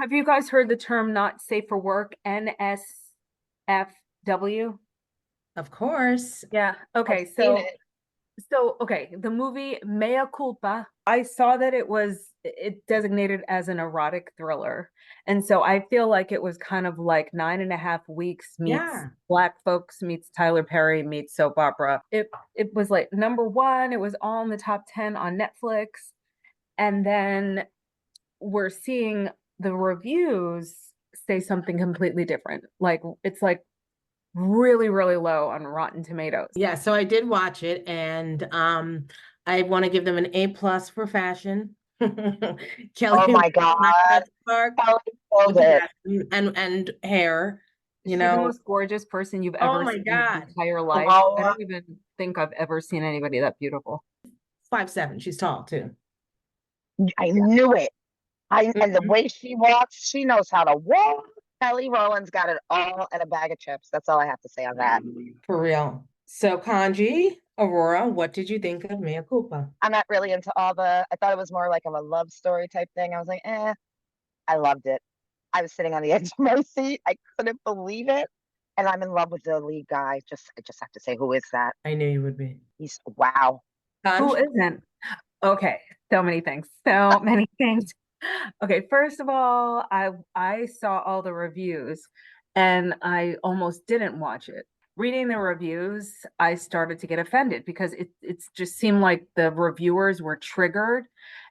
Have you guys heard the term not safe for work, NSFW? Of course. Yeah. I've Okay. seen So, it. okay, the movie Mea Culpa, I saw that it designated as an erotic thriller. And so I feel like it was kind of like 9.5 weeks meets Yeah. Black Folks meets Tyler Perry meets soap opera. It was like number one, it was all in the top 10 on Netflix. And then we're seeing the reviews say something completely different. Like it's like really, really low on Rotten Tomatoes. Yeah, so I did watch it and I want to give them an A+ for fashion. Oh Kelly my God. Clark, Kelly killed it. and hair, you She's the know. most gorgeous person you've Oh ever my seen in your God. entire life. I Oh, don't even think I've ever seen anybody that beautiful. 5'7". She's tall too. I knew it. And the Mhm. way she walks, she knows how to walk. Kelly Rowland's got it all in a bag of chips. That's all I have to say on that. For real. So Kanji, Aurora, what did you think of Mea Culpa? I'm not really into all I thought it was more like of a love story type thing. I was like, I loved it. I was sitting on the edge of my seat. I couldn't believe it. And I'm in love with the lead guy. I just have to say, who is that? I knew you would be. He's wow. Who Kanj? isn't? Okay, so many things. So many things. Okay, first of all, I saw all the reviews and I almost didn't watch it. Reading the reviews, I started to get offended because it just seemed like the reviewers were triggered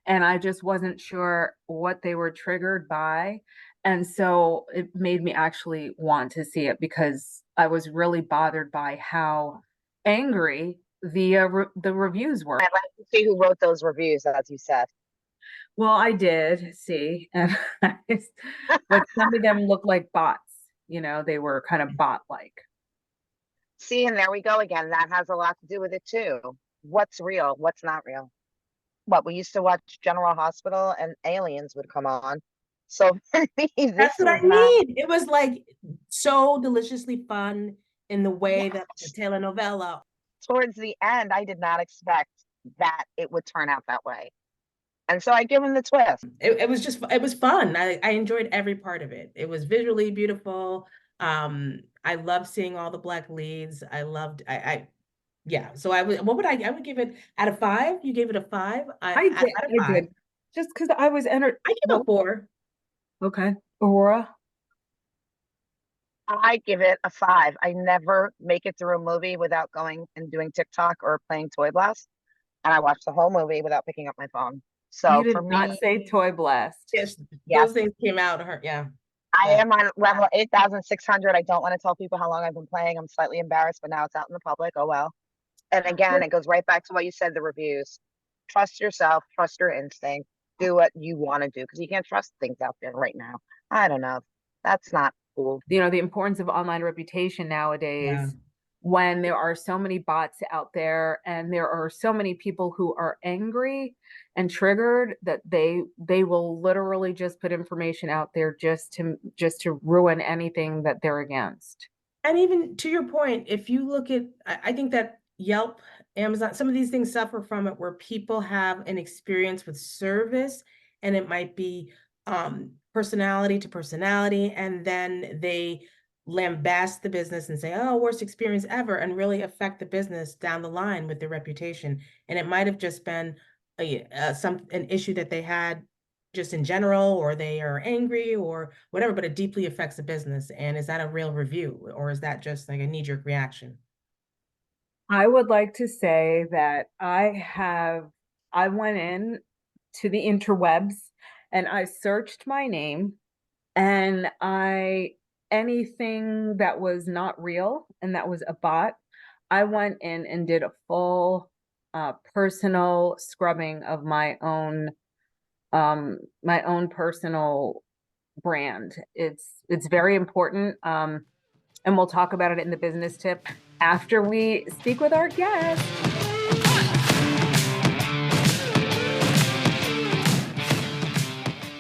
and I just wasn't sure what they were triggered by. And so it made me actually want to see it because I was really bothered by how angry the reviews were. I'd like to see who wrote those reviews, as you said. Well, I did see, and but some of them look like bots. They were kind of bot-like. See, and there we go again. That has a lot to do with it too. What's real? What's not real? What we used to watch General Hospital and Aliens would come on. So for me, this That's what I was not. mean. It was like so deliciously fun in the way that the Yes. telenovela. Towards the end, I did not expect that it would turn out that way. And so I give him the twist. It was fun. I enjoyed every part of it. It was visually beautiful. I loved seeing all the Black leads. I loved I yeah. So I would give it out of 5. You gave it a 5. I Out did, of I 5. did, just because I was entered. I give a Well, 4. okay, Aurora. I give it a 5. I never make it through a movie without going and doing TikTok or playing Toy Blast. And I watched the whole movie without picking up my phone. You So for did not me, say Toy Blast. Yes, yes, those things came out. Yeah. I Yeah. am on level 8,600. I don't want to tell people how long I've been playing. I'm slightly embarrassed, but now it's out in the public. Oh well. And again, it goes right back to what you said, the reviews. Trust yourself, trust your instinct, do what you want to do because you can't trust things out there right now. I don't know. That's not cool. The importance of online reputation Yeah. nowadays when there are so many bots out there and there are so many people who are angry and triggered that they will literally just put information out there just to ruin anything that they're against. And even to your point, if you look at, I think that Yelp, Amazon, some of these things suffer from it where people have an experience with service and it might be personality to personality, and then they lambast the business and say, oh, worst experience ever, and really affect the business down the line with their reputation. And it might have just been an issue that they had just in general, or they are angry or whatever, but it deeply affects the business. And is that a real review, or is that just like a knee-jerk reaction? I would like to say that I went in to the interwebs and I searched my name and anything that was not real and that was a bot, I went in and did a full personal scrubbing of my own personal brand. It's very important. And we'll talk about it in the business tip after we speak with our guest.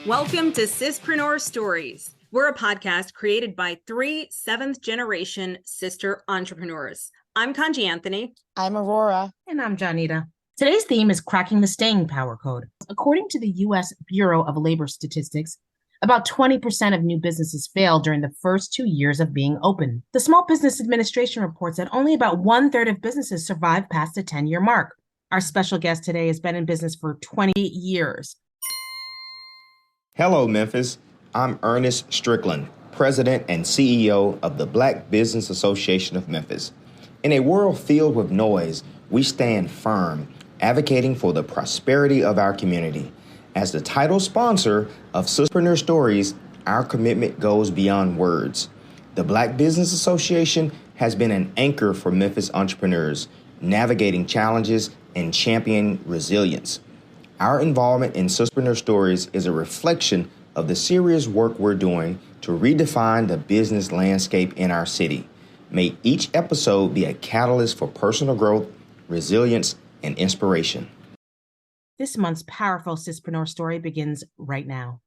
Welcome to Sispreneur Stories. We're a podcast created by 3 7th-generation sister entrepreneurs. I'm Kanji Anthony. I'm Aurora. And I'm Janita. Today's theme is cracking the staying power code. According to the U.S. Bureau of Labor Statistics, About 20% of new businesses fail during the first 2 years of being open. The Small Business Administration reports that only about 1/3 of businesses survive past the 10-year mark. Our special guest today has been in business for 20 years. Hello, Memphis. I'm Ernest Strickland, President and CEO of the Black Business Association of Memphis. In a world filled with noise, we stand firm, advocating for the prosperity of our community. As the title sponsor of Sispreneur Stories, our commitment goes beyond words. The Black Business Association has been an anchor for Memphis entrepreneurs, navigating challenges and championing resilience. Our involvement in Sispreneur Stories is a reflection of the serious work we're doing to redefine the business landscape in our city. May each episode be a catalyst for personal growth, resilience, and inspiration. This month's powerful Sispreneur story begins right now.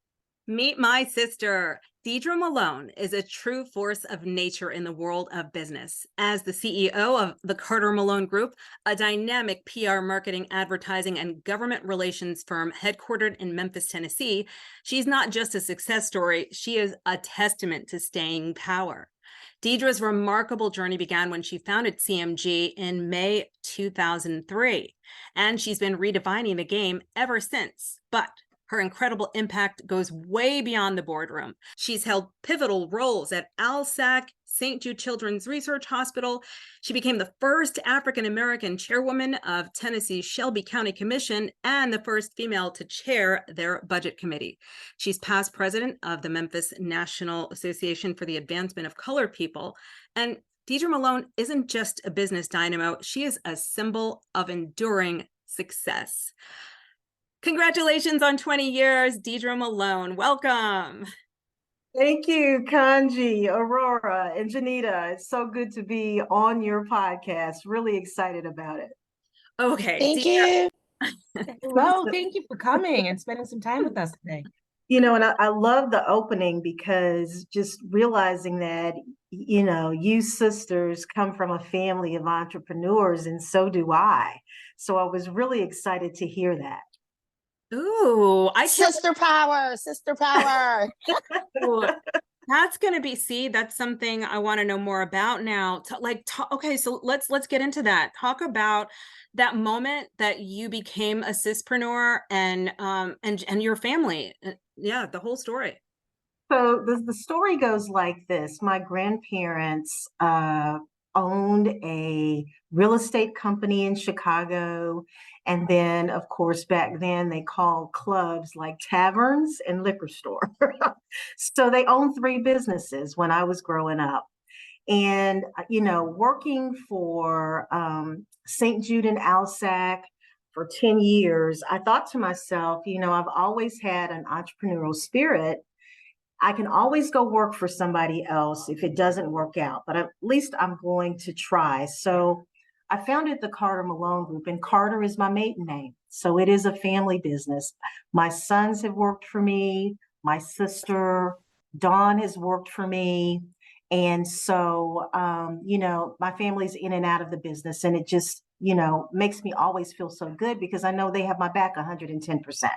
Meet my sister. Deidre Malone is a true force of nature in the world of business. As the CEO of the Carter Malone Group, a dynamic PR, marketing, advertising, and government relations firm headquartered in Memphis, Tennessee, she's not just a success story, she is a testament to staying power. Deidre's remarkable journey began when she founded CMG in May 2003, and she's been redefining the game ever since. But her incredible impact goes way beyond the boardroom. She's held pivotal roles at ALSAC, St. Jude Children's Research Hospital. She became the first African-American chairwoman of Tennessee's Shelby County Commission and the first female to chair their budget committee. She's past president of the Memphis National Association for the Advancement of Colored People. And Deidre Malone isn't just a business dynamo, she is a symbol of enduring success. Congratulations on 20 years, Deidre Malone. Welcome. Thank you, Kanji, Aurora, and Janita. It's so good to be on your podcast. Really excited about it. Okay. Thank you. Hello, thank you for coming and spending some time with us today. You know, and I love the opening because just realizing that, you know, you sisters come from a family of entrepreneurs, and so do I. So I was really excited to hear that. Ooh, Sister power, sister power. Ooh, that's going to be, that's something I want to know more about now. Okay, so let's get into that. Talk about that moment that you became a Sispreneur and your family. Yeah, the whole story. So the story goes like this. My grandparents owned a real estate company in Chicago. And then, of course, back then they called clubs like taverns and liquor store. So they owned 3 businesses when I was growing up. And, you know, working for St. Jude and ALSAC for 10 years, I thought to myself, you know, I've always had an entrepreneurial spirit. I can always go work for somebody else if it doesn't work out, but at least I'm going to try. So I founded the Carter Malone Group, and Carter is my maiden name. So it is a family business. My sons have worked for me. My sister, Dawn, has worked for me. And so, you know, my family's in and out of the business, and it just, you know, makes me always feel so good because I know they have my back 110%.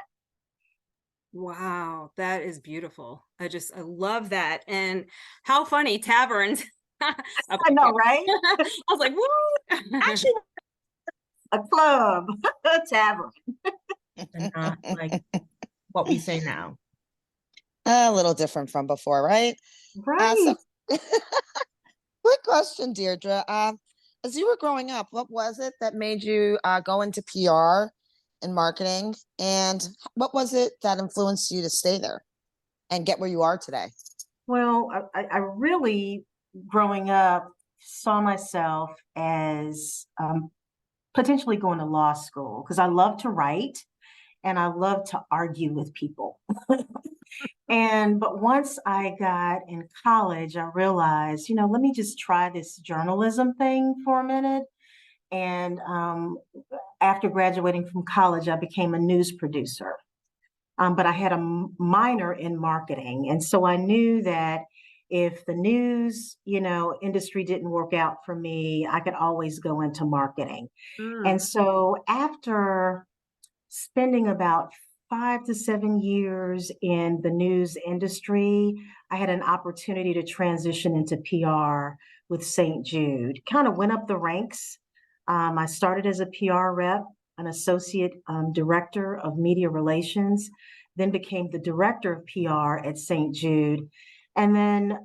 Wow, that is beautiful. I love that. And how funny, taverns. I know, right? I was like, woo! Actually, a club, a tavern. And not like what we say now. A little different from before, right? Right. Quick question, Deirdre. As you were growing up, what was it that made you go into PR and marketing? And what was it that influenced you to stay there and get where you are today? Well, I really, growing up, saw myself as potentially going to law school because I love to write and I love to argue with people. But once I got in college, I realized, you know, let me just try this journalism thing for a minute. And after graduating from college, I became a news producer. But I had a minor in marketing. And so I knew that if the news, you know, industry didn't work out for me, I could always go into marketing. And so after spending about 5 to 7 years in the news industry, I had an opportunity to transition into PR with St. Jude. Kind of went up the ranks. I started as a PR rep, an associate director of media relations, then became the director of PR at St. Jude, and then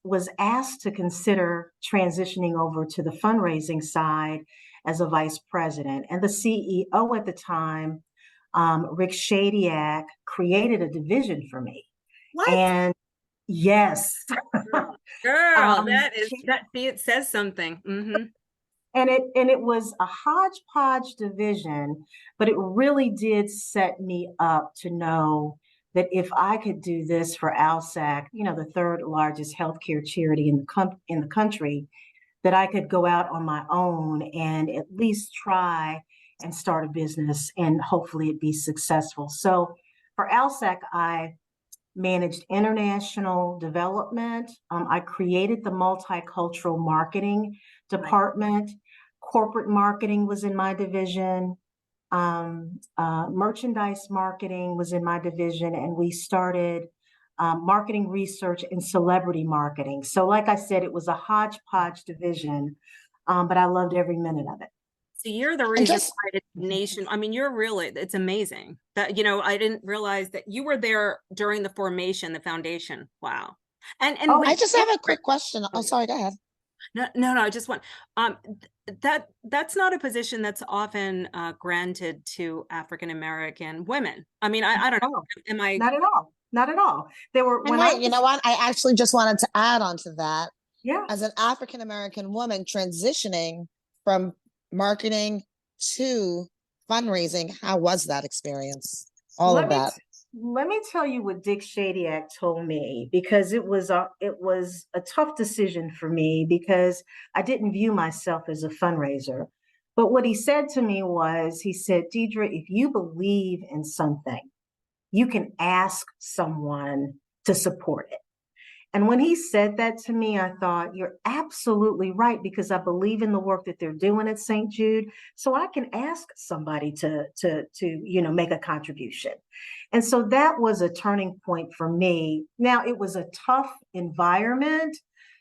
was asked to consider transitioning over to the fundraising side as a vice president. And the CEO at the time, Rick Shadiak, created a division for me. What? And yes. Girl, it says something. Mm-hmm. And it was a hodgepodge division, but it really did set me up to know that if I could do this for ALSAC, the third largest healthcare charity in the country, that I could go out on my own and at least try and start a business and hopefully it be successful. So for ALSAC, I managed international development. I created the multicultural marketing department. Corporate marketing was in my division. Merchandise marketing was in my division, and we started marketing research and celebrity marketing. So like I said, it was a hodgepodge division, but I loved every minute of it. So you're the reason why it's nation. I mean, it's amazing that, I didn't realize that you were there during the formation, the foundation. Wow. And I just have a quick question. Oh, sorry, go ahead. No, I just want, that's not a position that's often granted to African-American women. I mean, I don't know. Am I? Not at all. Not at all. There were, you know what? I actually just wanted to add on to that. Yeah. As an African-American woman transitioning from marketing to fundraising, how was that experience? Let me tell you what Dick Shadiak told me, because it was a tough decision for me because I didn't view myself as a fundraiser. But what he said to me was, he said, Deidre, if you believe in something, you can ask someone to support it. And when he said that to me, I thought, you're absolutely right, because I believe in the work that they're doing at St. Jude. So I can ask somebody to make a contribution. And so that was a turning point for me. Now, it was a tough environment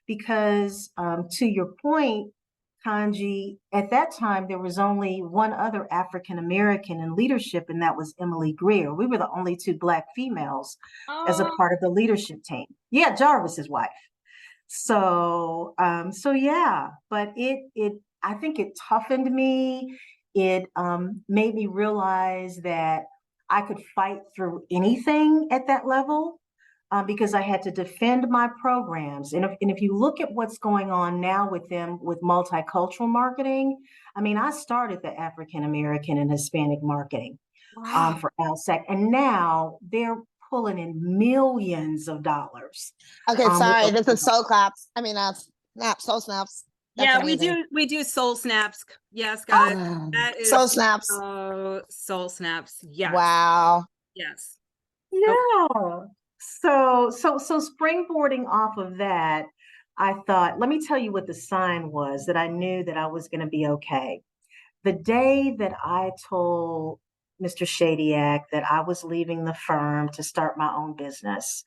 because to your point, Kanji, at that time, there was only one other African-American in leadership, and that was Emily Greer. We were the only two Black females as a part of the leadership team. Yeah, Jarvis's wife. So yeah, but I think it toughened me. It made me realize that I could fight through anything at that level. Because I had to defend my programs. And if you look at what's going on now with them, with multicultural marketing, I mean, I started the African American and Hispanic marketing for ALSAC, and now they're pulling in millions of dollars. Okay, sorry, this is soul claps. I mean, soul snaps. That's amazing. we do soul snaps. Yes, guys. That is soul snaps. Soul snaps. Yes. Wow. Yes. Yeah. So springboarding off of that, I thought, let me tell you what the sign was that I knew that I was going to be okay. The day that I told Mr. Shadiak that I was leaving the firm to start my own business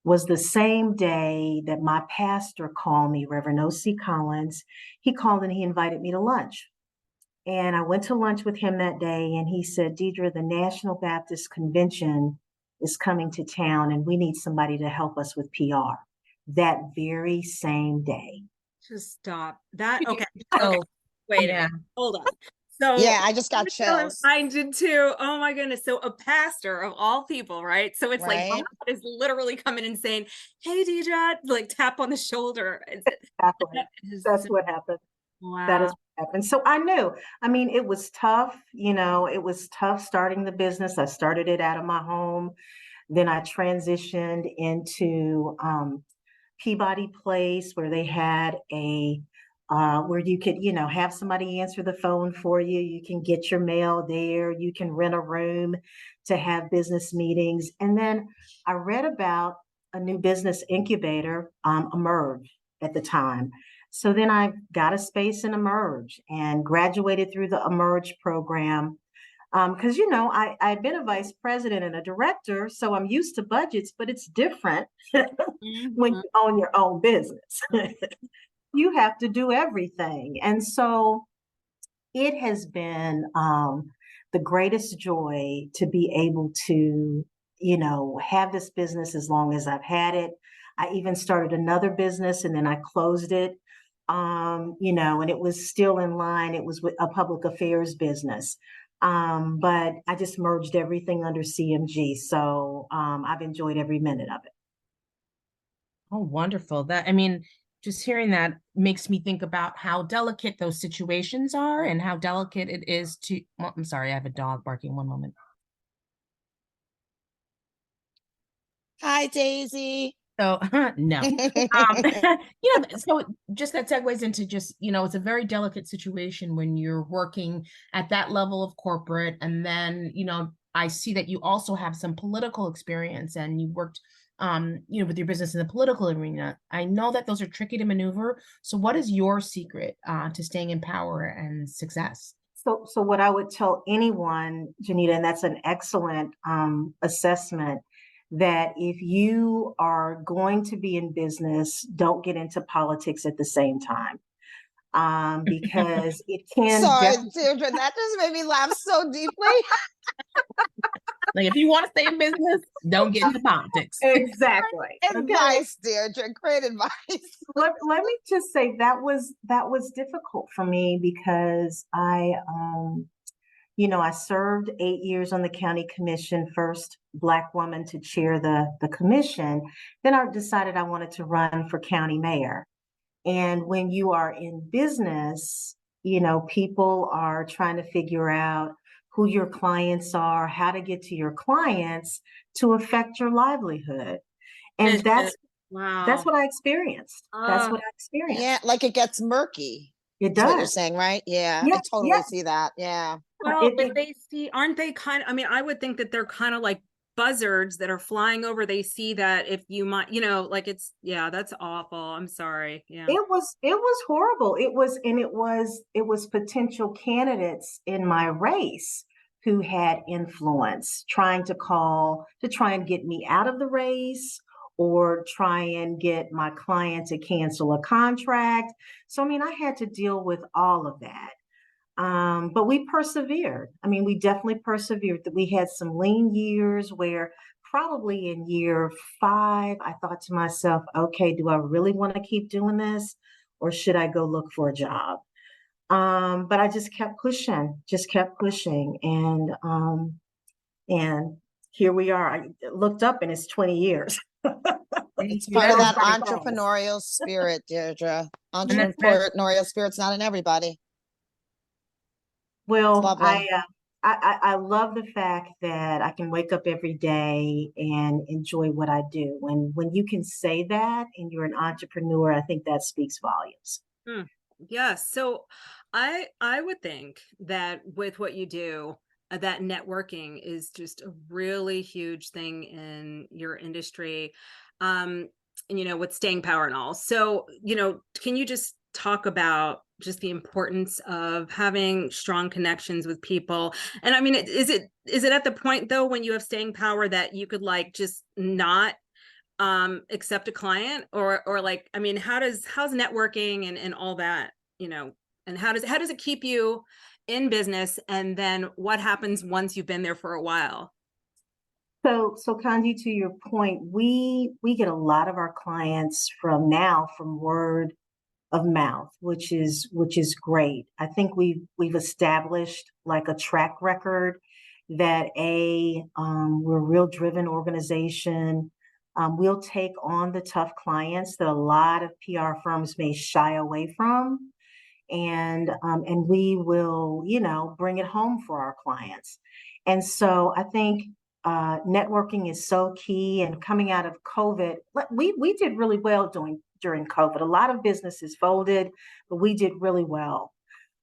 was the same day that my pastor called me, Reverend O.C. Collins. He called and he invited me to lunch. And I went to lunch with him that day, and he said, Deidre, the National Baptist Convention is coming to town and we need somebody to help us with PR that very same day. Just stop that. Okay. Wait a minute. Hold on. So yeah, I just got chills. I did too. Oh my goodness. So a pastor of all people, right? So it's like God is literally coming and saying, hey, Deidre, like tap on the shoulder. Exactly. That's what happened. Wow. That is what happened. So I knew, I mean, it was tough, it was tough starting the business. I started it out of my home. Then I transitioned into Peabody Place, where they had where you could, have somebody answer the phone for you. You can get your mail there. You can rent a room to have business meetings. And then I read about a new business incubator, Emerge, at the time. So then I got a space in Emerge and graduated through the Emerge program. Because, I've been a vice president and a director, so I'm used to budgets, but it's different when Mhm. you own your own business. You have to do everything. And so it has been the greatest joy to be able to, have this business as long as I've had it. I even started another business and then I closed it. And it was still in line. It was with a public affairs business. But I just merged everything under CMG. So I've enjoyed every minute of it. Oh, wonderful. Just hearing that makes me think about how delicate those situations are and how delicate it is to, well, I'm sorry, I have a dog barking. One moment. Hi, Daisy. So, no. So just that segues into just, it's a very delicate situation when you're working at that level of corporate. And then, I see that you also have some political experience and you worked, with your business in the political arena. I know that those are tricky to maneuver. So what is your secret to staying in power and success? So what I would tell anyone, Janita, and that's an excellent assessment, that if you are going to be in business, don't get into politics at the same time. Because it can Sorry, definitely. Deirdre, that just made me laugh so deeply. Like, if you want to stay in business, don't get into politics. Exactly. Okay. Advice, Deirdre, great advice. Let me just say that was difficult for me because I served 8 years on the county commission, first Black woman to chair the commission. Then I decided I wanted to run for county mayor. And when you are in business, people are trying to figure out who your clients are, how to get to your clients to affect your livelihood. And that's Wow. what I experienced. That's what I experienced. Yeah, like it gets murky. It Is what you're does. saying, right? Yeah, Yeah, I totally yeah. see that. Yeah. Well, but they see, aren't they I would think that they're kind of like buzzards that are flying over. They see that if you might, like that's awful. I'm sorry. Yeah. It was horrible. It was potential candidates in my race who had influence trying to try and get me out of the race or try and get my client to cancel a contract. So I had to deal with all of that. But we persevered. We definitely persevered. We had some lean years where probably in year 5, I thought to myself, okay, do I really want to keep doing this or should I go look for a job? But I just kept pushing. And here we are. I looked up and it's 20 years. It's part of that entrepreneurial spirit, Deirdre. Entrepreneurial spirit's not in everybody. Well, I love the fact that I can wake up every day and enjoy what I do. When you can say that and you're an entrepreneur, I think that speaks volumes. Yes. So I would think that with what you do, that networking is just a really huge thing in your industry. And with staying power and all. So, can you just talk about just the importance of having strong connections with people? And is it at the point though, when you have staying power that you could just not accept a client or how's networking and all that, and how does it keep you in business? And then what happens once you've been there for a while? So Kanji, to your point, we get a lot of our clients from word of mouth, which is great. I think we've established like a track record that we're a real driven organization. We'll take on the tough clients that a lot of PR firms may shy away from, and we will bring it home for our clients. And so I think networking is so key. And coming out of COVID, we did really well during COVID. A lot of businesses folded, but we did really well.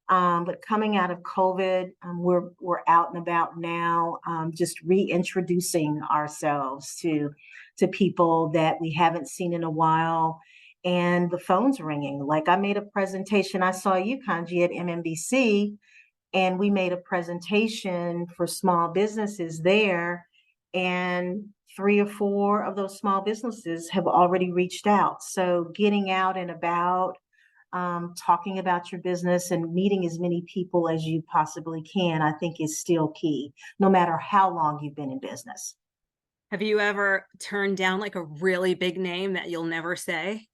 But coming out of COVID, we're out and about now, just reintroducing ourselves to people that we haven't seen in a while. And the phone's ringing. Like I made a presentation. I saw you, Kanji, at MMBC. and we made a presentation for small businesses there, and 3 or 4 of those small businesses have already reached out. So getting out and about, talking about your business and meeting as many people as you possibly can, I think is still key, no matter how long you've been in business. Have you ever turned down like a really big name that you'll never say?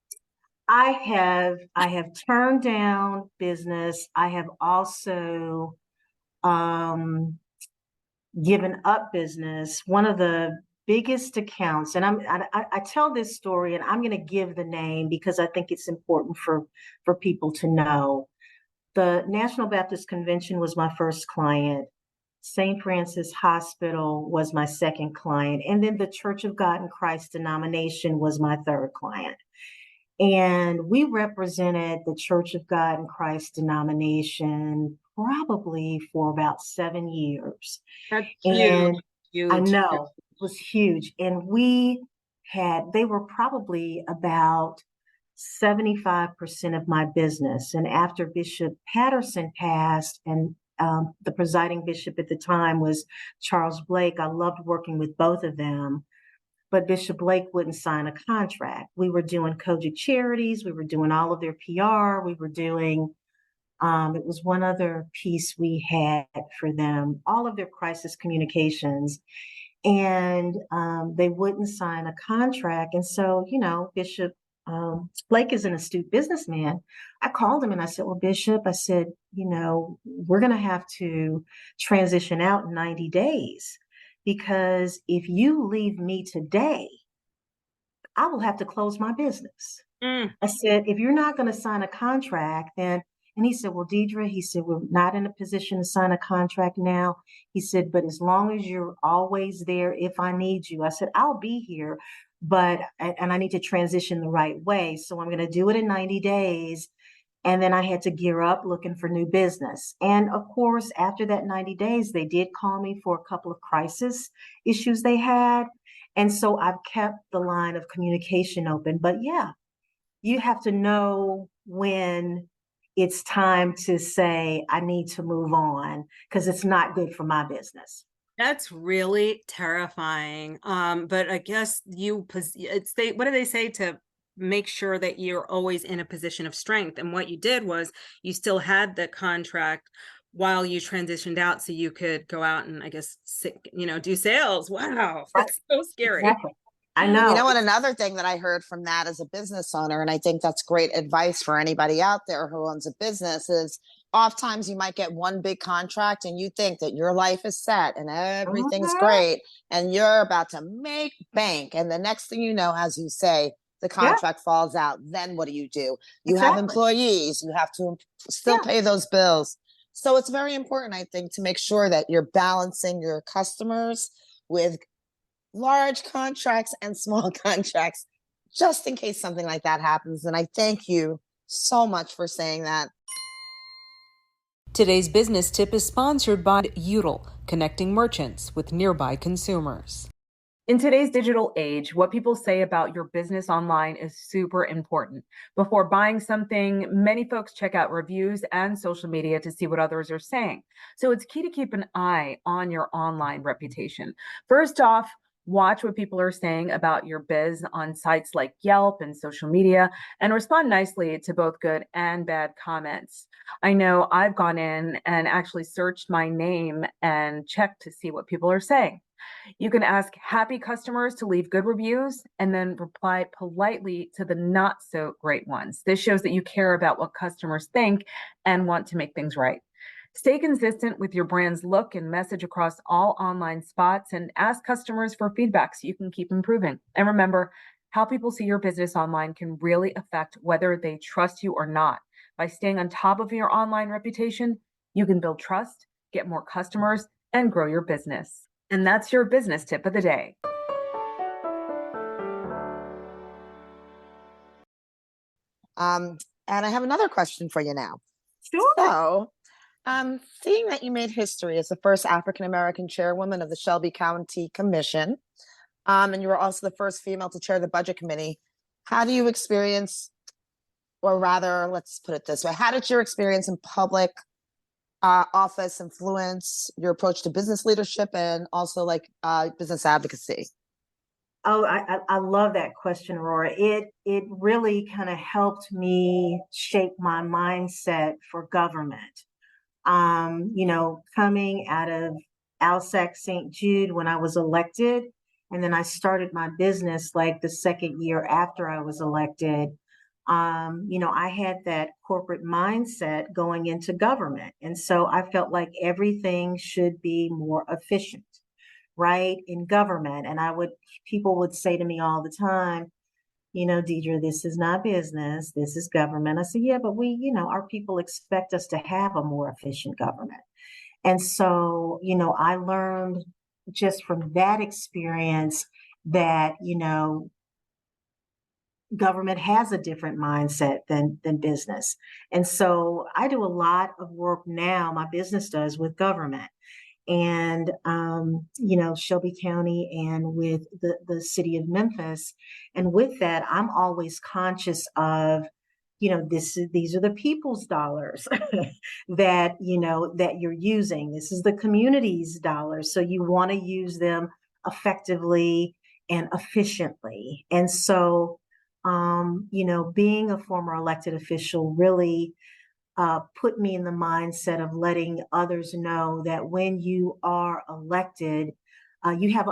I have turned down business. I have also given up business. One of the biggest accounts, and I tell this story, and I'm going to give the name because I think it's important for people to know. The National Baptist Convention was my first client. St. Francis Hospital was my second client, and then the Church of God in Christ denomination was my third client. And we represented the Church of God in Christ denomination probably for about 7 years. That's And huge. I know it was huge. And they were probably about 75% of my business. And after Bishop Patterson passed, and the presiding bishop at the time was Charles Blake, I loved working with both of them. But Bishop Blake wouldn't sign a contract. We were doing Kojic Charities. We were doing all of their PR. We were doing, it was one other piece we had for them, all of their crisis communications. And they wouldn't sign a contract. And so, Bishop Blake is an astute businessman. I called him and I said, well, Bishop, I said, we're going to have to transition out in 90 days. Because if you leave me today, I will have to close my business. I said, if you're not going to sign a contract, then, and he said, well, Deidre, he said, we're not in a position to sign a contract now. He said, but as long as you're always there, if I need you, I said, I'll be here, and I need to transition the right way. So I'm going to do it in 90 days. And then I had to gear up looking for new business. And of course, after that 90 days, they did call me for a couple of crisis issues they had. And so I've kept the line of communication open. But yeah, you have to know when it's time to say, I need to move on because it's not good for my business. That's really terrifying. But I guess what do they say to make sure that you're always in a position of strength? And what you did was you still had the contract while you transitioned out so you could go out and I guess, do sales. Wow. That's so scary. Exactly. I know. You know what, another thing that I heard from that as a business owner, and I think that's great advice for anybody out there who owns a business, is oftentimes you might get one big contract and you think that your life is set and everything's great and you're about to make bank. And the next thing you know, as you say, the contract falls out. Then what do? You have employees, you have to still pay those bills. So it's very important, I think, to make sure that you're balancing your customers with large contracts and small contracts, just in case something like that happens. And I thank you so much for saying that. Today's business tip is sponsored by Udl, connecting merchants with nearby consumers. In today's digital age, what people say about your business online is super important. Before buying something, many folks check out reviews and social media to see what others are saying. So it's key to keep an eye on your online reputation. First off, watch what people are saying about your biz on sites like Yelp and social media, and respond nicely to both good and bad comments. I know I've gone in and actually searched my name and checked to see what people are saying. You can ask happy customers to leave good reviews and then reply politely to the not so great ones. This shows that you care about what customers think and want to make things right. Stay consistent with your brand's look and message across all online spots and ask customers for feedback so you can keep improving. And remember, how people see your business online can really affect whether they trust you or not. By staying on top of your online reputation, you can build trust, get more customers, and grow your business. And that's your business tip of the day. And I have another question for you now. Sure. So, seeing that you made history as the first African-American chairwoman of the Shelby County Commission, and you were also the first female to chair the budget committee, how do you experience, or rather, let's put it this way, how did your experience in public office influence your approach to business leadership and also like business advocacy? Oh, I love that question, Aurora. It really kind of helped me shape my mindset for government. Coming out of Alsac St. Jude when I was elected, and then I started my business like the second year after I was elected. I had that corporate mindset going into government. And so I felt like everything should be more efficient, right, in government. And people would say to me all the time, Deidre, this is not business, this is government. I said, yeah, but our people expect us to have a more efficient government. And so, I learned just from that experience that, government has a different mindset than business. And so I do a lot of work now, my business does, with government. And Shelby County and with the city of Memphis. And with that, I'm always conscious of, these are the people's dollars that you're using. This is the community's dollars. So you want to use them effectively and efficiently. And so being a former elected official really put me in the mindset of letting others know that when you are elected, you have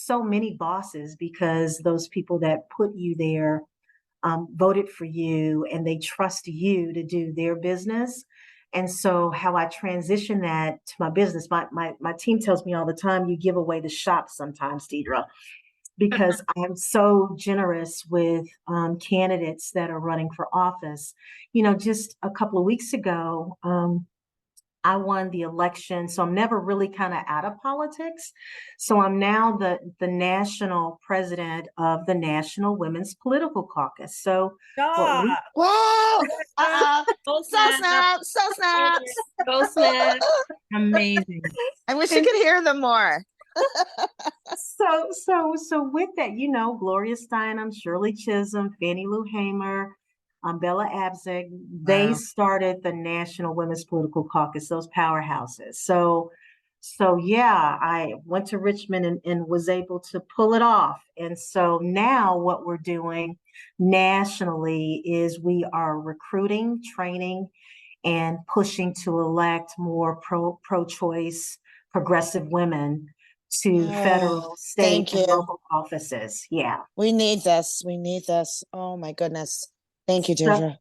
so many bosses because those people that put you there voted for you and they trust you to do their business. And so how I transition that to my business, my team tells me all the time, you give away the shop sometimes, Deidre, because I am so generous with candidates that are running for office. Just a couple of weeks ago, I won the election. So I'm never really kind of out of politics. So I'm now the national president of the National Women's Political Caucus. So what we Wow! Go So snaps! So snaps! Go snap. Amazing. I wish you could hear them more. So with that, Gloria Steinem, Shirley Chisholm, Fannie Lou Hamer, Bella Abzug, they started the National Women's Political Caucus, those powerhouses. So yeah, I went to Richmond and was able to pull it off. And so now what we're doing nationally is we are recruiting, training, and pushing to elect more pro-choice progressive women to federal, state, and local offices. Yeah. We need this. We need this. Oh my goodness. Thank you, Deirdre.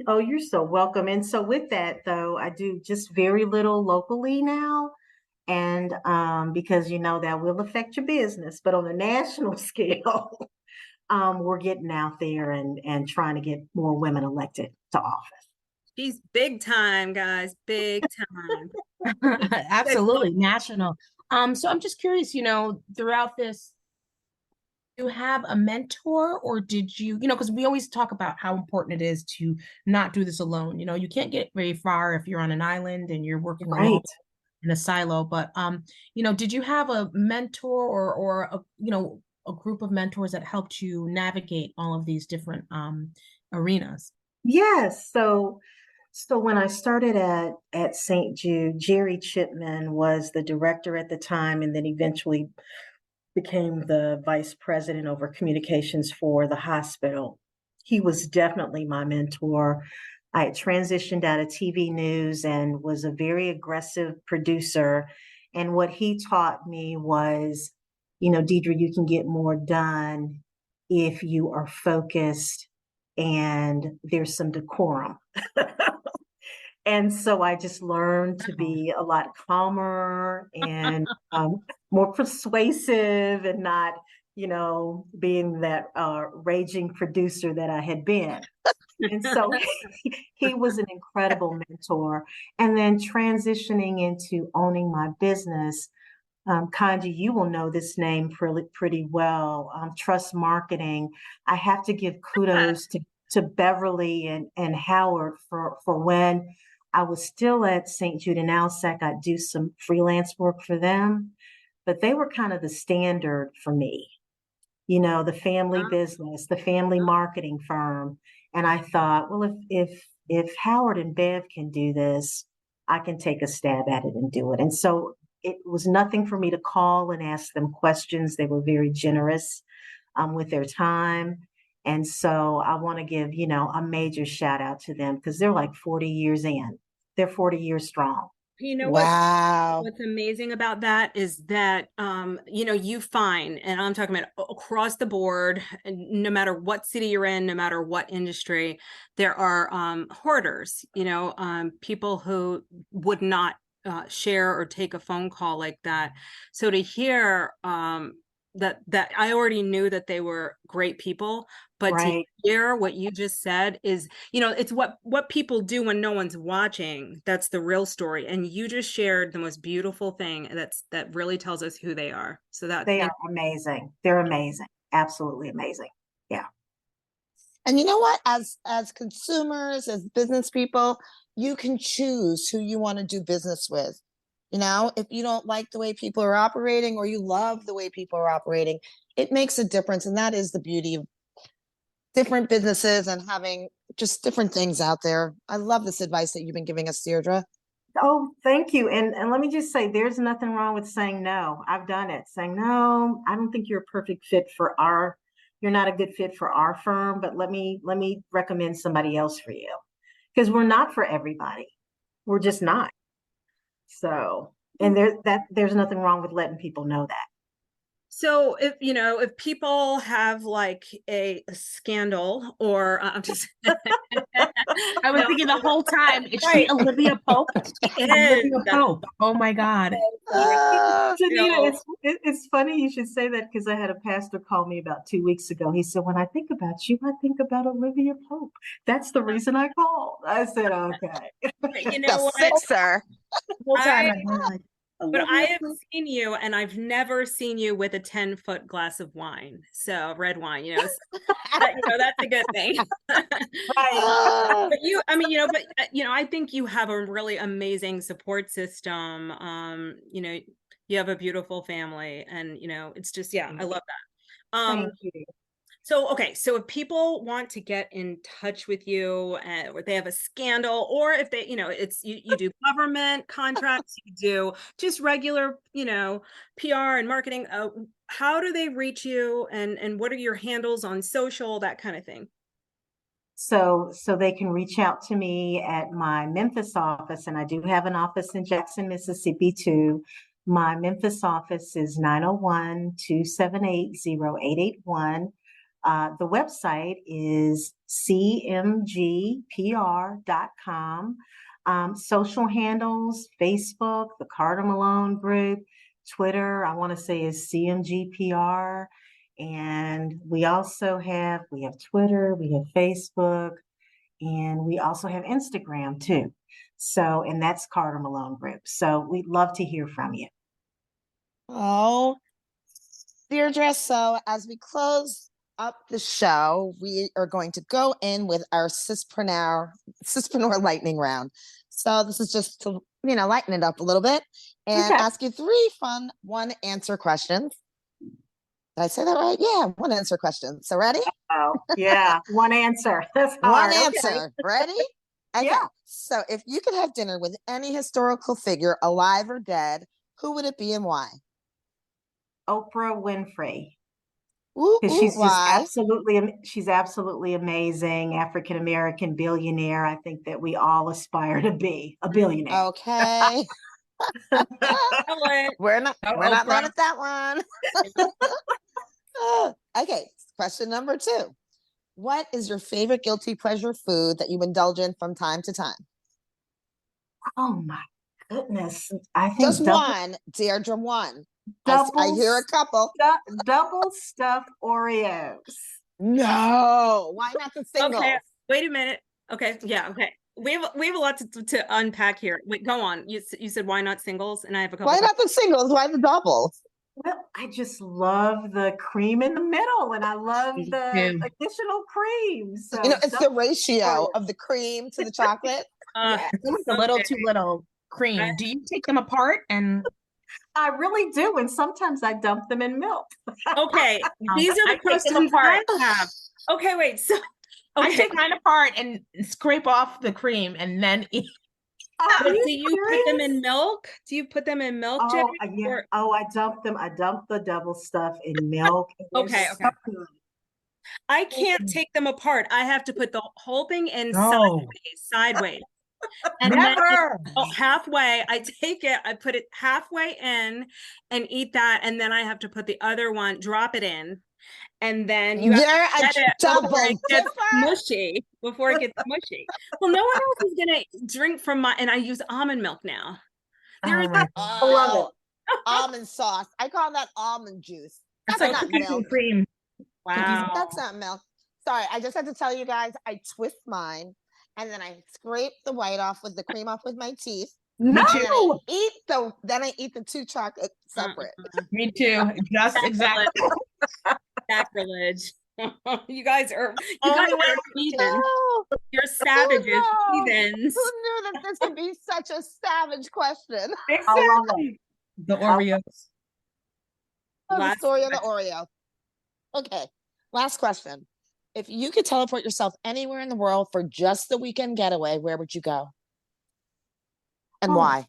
Oh, you're so welcome. And so with that, though, I do just very little locally now. And because that will affect your business, but on a national scale, we're getting out there and trying to get more women elected to office. She's big time, guys, big time. Absolutely national. So I'm just curious, throughout this, you have a mentor, or did you, because we always talk about how important it is to not do this alone. You can't get very far if you're on an island and you're working alone in a silo. But did you have a mentor or a group of mentors that helped you navigate all of these different arenas? Yes. So when I started at St. Jude, Jerry Chipman was the director at the time, and then eventually became the vice president over communications for the hospital. He was definitely my mentor. I had transitioned out of TV news and was a very aggressive producer. And what he taught me was, Deidre, you can get more done if you are focused and there's some decorum. And so I just learned to be a lot calmer and more persuasive and not, being that raging producer that I had been. And so he was an incredible mentor. And then transitioning into owning my business, Kanji, you will know this name pretty well, Trust Marketing. I have to give kudos to Beverly and Howard for when I was still at St. Jude and Alsac. I'd do some freelance work for them, but they were kind of the standard for me, the family business, the family marketing firm. And I thought, well, if Howard and Bev can do this, I can take a stab at it and do it. And so it was nothing for me to call and ask them questions. They were very generous with their time. And so I want to give, a major shout out to them because they're like 40 years in. They're 40 years strong. You know Wow. what's amazing about that is that you find, and I'm talking about across the board, no matter what city you're in, no matter what industry, there are hoarders, people who would not share or take a phone call like that. So to hear that I already knew that they were great people, but Right. to hear what you just said is, it's what people do when no one's watching. That's the real story. And you just shared the most beautiful thing that really tells us who they are. So They are amazing. They're amazing. Absolutely amazing. Yeah. And you know what? As consumers, as business people, you can choose who you want to do business with. If you don't like the way people are operating or you love the way people are operating, it makes a difference. And that is the beauty of different businesses and having just different things out there. I love this advice that you've been giving us, Deidre. Oh, thank you. And let me just say, there's nothing wrong with saying no. I've done it. Saying, no, I don't think you're a perfect fit you're not a good fit for our firm, but let me recommend somebody else for you. Because we're not for everybody. We're just not. So, and there's nothing wrong with letting people know that. So if people have like a scandal or I'm just I was thinking the whole time, is she Olivia Pope? Olivia Pope. Oh my God. Janita, it's funny you should say that because I had a pastor call me about 2 weeks ago. He said, when I think about you, I think about Olivia Pope. That's the reason I called. I said, okay. You know what? Fixer. Whole time I've been like, But I have seen you, and I've never seen you with a 10-foot glass of wine. So red wine, that's a good thing. Right. But I think you have a really amazing support system. You have a beautiful family, and it's just, I love that. Thank you. So, okay. So if people want to get in touch with you or they have a scandal, or if they, it's, you do government contracts, you do just regular, PR and marketing, how do they reach you and what are your handles on social, that kind of thing? So they can reach out to me at my Memphis office, and I do have an office in Jackson, Mississippi too. My Memphis office is 901-278-0881. The website is cmgpr.com. Social handles, Facebook, the Carter Malone Group, Twitter, I want to say is CMGPR. And we have Twitter, we have Facebook, and we also have Instagram too. So, and that's Carter Malone Group. So we'd love to hear from you. Oh, Deirdre, so as we close up the show, we are going to go in with our Sispreneur lightning round. So this is just to, lighten it up a little bit and ask you 3 fun one-answer questions. Did I say that right? Yeah, one-answer questions. So ready? Oh, yeah, one answer. That's hard. One answer. Ready? Okay. Yeah. So if you could have dinner with any historical figure, alive or dead, who would it be and why? Oprah Winfrey. Because She's absolutely amazing. African American billionaire. I think that we all aspire to be a billionaire. Okay. We're not done with that one. Okay. Question number 2. What is your favorite guilty pleasure food that you indulge in from time to time? Oh my goodness. I think just one, Deirdre, one. I hear a couple. Double stuffed Oreos. No, why not the singles? Okay, wait a minute. Okay, yeah, okay. We have a lot to unpack here. Wait, go on. You said why not singles, and I have a couple. Why not the singles? Why the doubles? Well, I just love the cream in the middle, and I love the additional cream. So it's the ratio of the cream to the chocolate. It's a little too little cream. Do you take them apart and? I really do, and sometimes I dump them in milk. Okay, these are the questions I have. Okay, wait. So I take mine apart and scrape off the cream and then eat. Are But you do you put them serious? in milk? Do you put them in milk, Jay? Oh, yeah. Or- Oh, I dumped them. I dumped the double stuff in milk. And they're Okay, so okay. good. I can't take them apart. I have to put the whole thing in No, sideways. And then never. halfway, I take it, I put it halfway in and eat that. And then I have to put the other one, drop it in. And then you have You're to a get it double before it gets dipper. mushy. Before it gets mushy. Well, no one else is gonna drink from my, and I use almond milk now. There is Oh my I love it. Almond sauce. I call that almond juice. That's So not cookies milk. and cream. wow. That's not milk. Sorry, I just had to tell you guys, I twist mine and then I scrape the white off with the cream off with my teeth. No. Then I eat the two chocolate separate. Me too. Just exactly. Sacrilege. You guys are Oh my heathens. God. You're savages, no. heathens. Who knew that this would be such a savage question? I love it. The Oreos. Oh, the Last story of the Oreo. Okay, last question. If you could teleport yourself anywhere in the world for just the weekend getaway, where would you go? And Oh. why?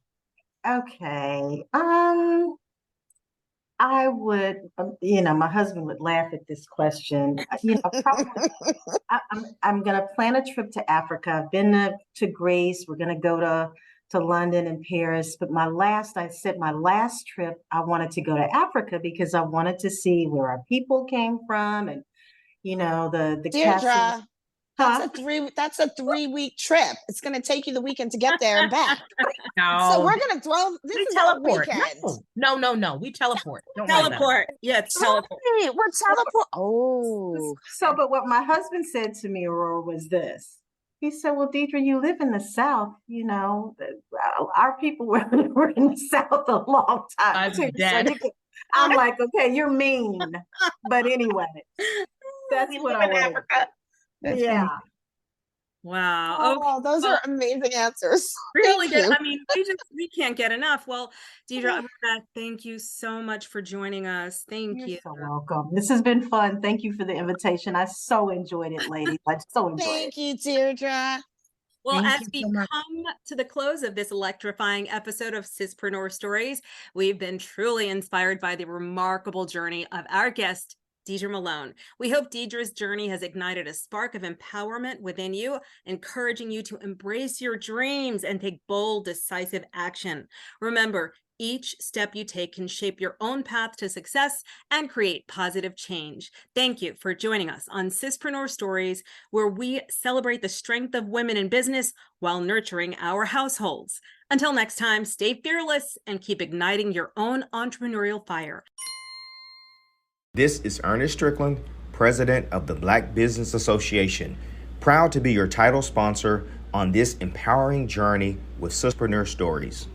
Okay. I would, my husband would laugh at this question. Probably, I'm gonna plan a trip to Africa. I've been to Greece. We're gonna go to London and Paris. But my last trip, I wanted to go to Africa because I wanted to see where our people came from and the castles. Deirdre, Huh? that's a 3-week trip. It's gonna take you the weekend to get there and back. No. So we're gonna throw this we is teleport. our weekend. No. We teleport. Don't worry about it. Teleport. Yeah, it's teleport. Hey, we're teleport. Oh, So, but what my husband said to me, Aurora, was this. He said, well, Deidre, you live in the South, our people were in the South a long time. I'm too. dead. I'm like, okay, you're mean. But anyway, that's We what live I in want. Africa. That's Yeah. Wow. oh, those are amazing answers. Really Thank good. you. I mean, we can't get enough. Well, Deidre, I want to thank you so much for joining us. Thank You're you. so welcome. This has been fun. Thank you for the invitation. I so enjoyed it, ladies. I so enjoyed it. Thank you, Deirdre. Well, Thank as you we so much. come to the close of this electrifying episode of Sispreneur Stories, we've been truly inspired by the remarkable journey of our guest, Deidre Malone. We hope Deidre's journey has ignited a spark of empowerment within you, encouraging you to embrace your dreams and take bold, decisive action. Remember, each step you take can shape your own path to success and create positive change. Thank you for joining us on Sispreneur Stories, where we celebrate the strength of women in business while nurturing our households. Until next time, stay fearless and keep igniting your own entrepreneurial fire. This is Ernest Strickland, President of the Black Business Association, proud to be your title sponsor on this empowering journey with Sispreneur Stories.